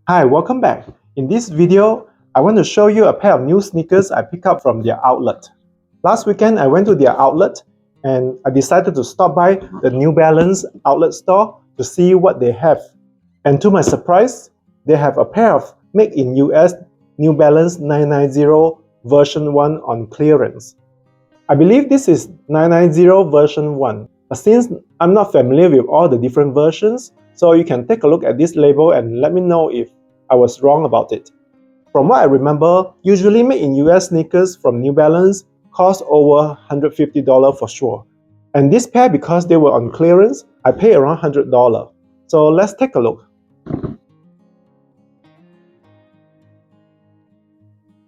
Hi, welcome back. In this video, I want to show you a pair of new sneakers I picked up from their outlet. Last weekend, I went to their outlet and I decided to stop by the New Balance outlet store to see what they have. And to my surprise, they have a pair of made in US New Balance 990 version 1 on clearance. I believe this is 990 version 1. But since I'm not familiar with all the different versions, so you can take a look at this label and let me know if I was wrong about it. From what I remember, usually made in US sneakers from New Balance cost over $150 for sure. And this pair, because they were on clearance, I paid around $100. So let's take a look.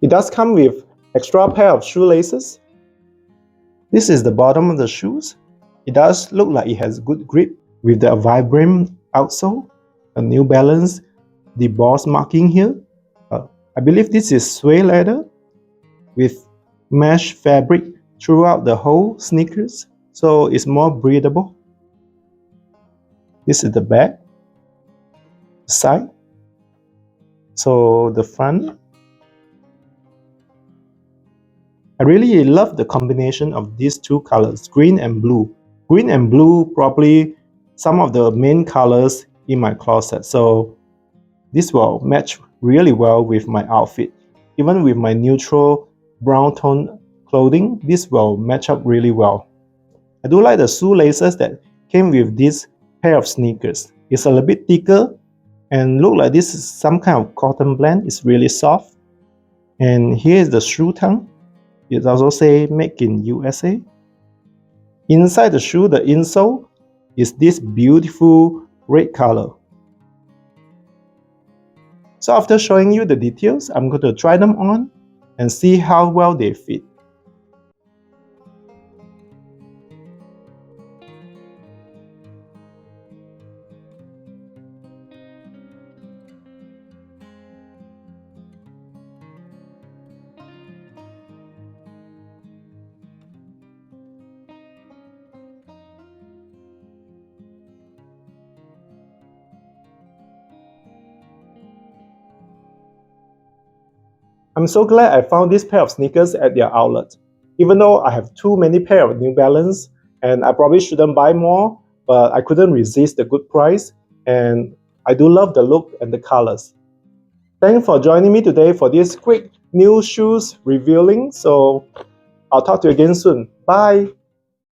It does come with extra pair of shoelaces. This is the bottom of the shoes. It does look like it has good grip with the Vibram outsole, a New Balance, the Boss marking here. I believe this is suede leather with mesh fabric throughout the whole sneakers, so it's more breathable. This is the back, the side, so the front. I really love the combination of these two colors, green and blue. Green and blue probably some of the main colors in my closet, so this will match really well with my outfit. Even with my neutral brown tone clothing, this will match up really well. I do like the shoelaces that came with this pair of sneakers. It's a little bit thicker and look like this is some kind of cotton blend. It's really soft. And here is the shoe tongue. It also says made in USA. Inside the shoe, the insole is this beautiful red color. So after showing you the details, I'm going to try them on and see how well they fit. I'm so glad I found this pair of sneakers at their outlet. Even though I have too many pair of New Balance and I probably shouldn't buy more, but I couldn't resist the good price and I do love the look and the colors. Thanks for joining me today for this quick new shoes revealing. So I'll talk to you again soon. Bye!